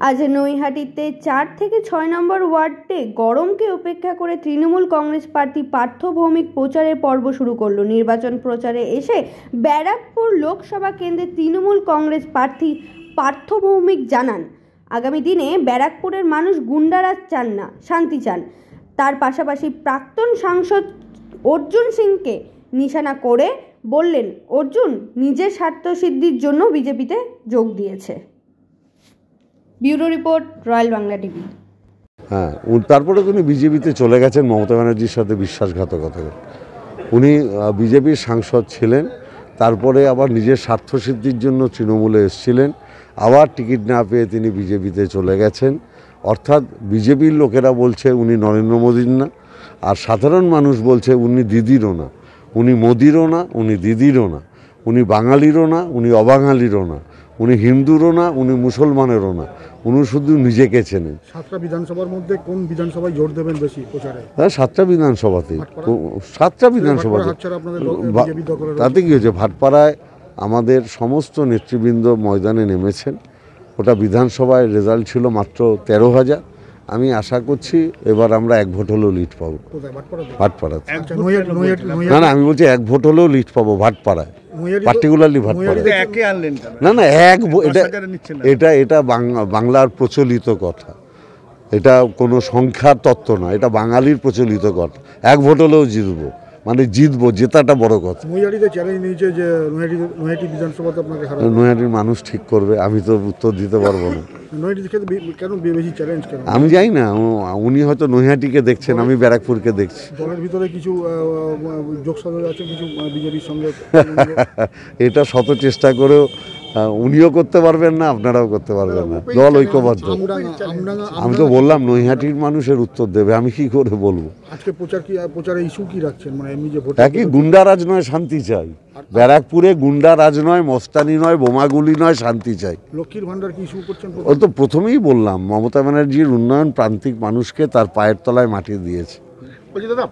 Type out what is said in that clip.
আজ নৈহাটিতে 4 থেকে 6 নম্বর ওয়ার্ডে গরমকে উপেক্ষা করে তৃণমূল কংগ্রেস প্রার্থী পার্থ ভৌমিক প্রচারের পর্ব শুরু করলো। নির্বাচন প্রচারে এসে ব্যারাকপুর লোকসভা কেন্দ্রে তৃণমূল কংগ্রেস প্রার্থী পার্থ ভৌমিক জানান, আগামী দিনে ব্যারাকপুরের মানুষ গুন্ডারাজ চান না, শান্তি চান। তার পাশাপাশি প্রাক্তন সাংসদ অর্জুন সিংকে নিশানা করে বললেন, অর্জুন নিজের স্বার্থসিদ্ধির জন্য বিজেপিতে যোগ দিয়েছে। Bureau report, royal Bangla TV. হ্যাঁ, তারপরে উনি বিজেপিতে চলে গেছেন মমতা ব্যানার্জির সাথে বিশ্বাসঘাতকতা করে। উনি বিজেপির সাংসদ ছিলেন, তারপরে আবার নিজের স্বার্থসিদ্ধির জন্য তৃণমূলে এসেছিলেন, আবার টিকিট না পেয়ে তিনি বিজেপিতে চলে গেছেন। অর্থাৎ বিজেপির লোকেরা বলছে উনি নরেন্দ্র মোদীর না, আর সাধারণ মানুষ বলছে উনি দিদিরও না, উনি মোদিরও না, উনি দিদিরও না, উনি বাঙালিরও না, উনি অবাঙালিরও না, উনি হিন্দুরও না, উনি মুসলমানেরও না, উনি শুধু নিজেকে চেনেন। 7টা বিধানসভার মধ্যে কোন বিধানসভায় জোর দেবেন বেশি প্রচারে? হ্যাঁ, 7টা বিধানসভাতেই, 7টা বিধানসভাতে। তাতে কি হয়েছে, ভাটপাড়ায় আমাদের সমস্ত নেতৃবৃন্দ ময়দানে নেমেছেন। ওটা বিধানসভায় রেজাল্ট ছিল মাত্র 13,000। আমি আশা করছি এবার আমরা 1 ভোট হলেও লিড পাবো ভাটপাড়াতে। না, আমি বলছি 1 ভোট হলেও লিড পাবো ভাটপাড়ায়, পার্টিকুলারলি ভাটপাড়ায়। না, এটা বাংলার প্রচলিত কথা, এটা কোনো সংখ্যার তত্ত্ব না, এটা বাঙালির প্রচলিত কথা। 1 ভোট হলেও জিতবো, মানে জিতবো, জেতাটা বড় কথা। নৈহাটির মানুষ ঠিক করবে, আমি তো উত্তর দিতে পারবো না। আমি জানি না, উনি হয়তো নৈহাটিকে দেখছেন, আমি ব্যারাকপুরকে দেখছি। দলের ভিতরে কিছু যোগসাজশ আছে কিছু বিজেপির সঙ্গে। এটা শত চেষ্টা করেও উনিও করতে পারবেন না, আপনারাও করতে পারবেন না। দল ঐক্যবদ্ধ। আমি তো বললাম নৈহাটির মানুষের উত্তর দেবে, আমি কি করে বলবো। আজকে প্রচারে ইস্যু কি রাখছেন? মানে এমনি যে ভোট, একই গুন্ডারাজ নয়, শান্তি চাই। ব্যারাকপুরে গুন্ডারাজ নয়, মস্তানি নয়, বোমাগুলি নয়, শান্তি চাই। লক্ষ্মীর ভান্ডার কি ইস্যু করছেন? ও তো প্রথমেই বললাম, মমতা ব্যানার্জির উন্নয়ন প্রান্তিক মানুষকে তার পায়ের তলায় মাটি দিয়েছে। বলছি দাদা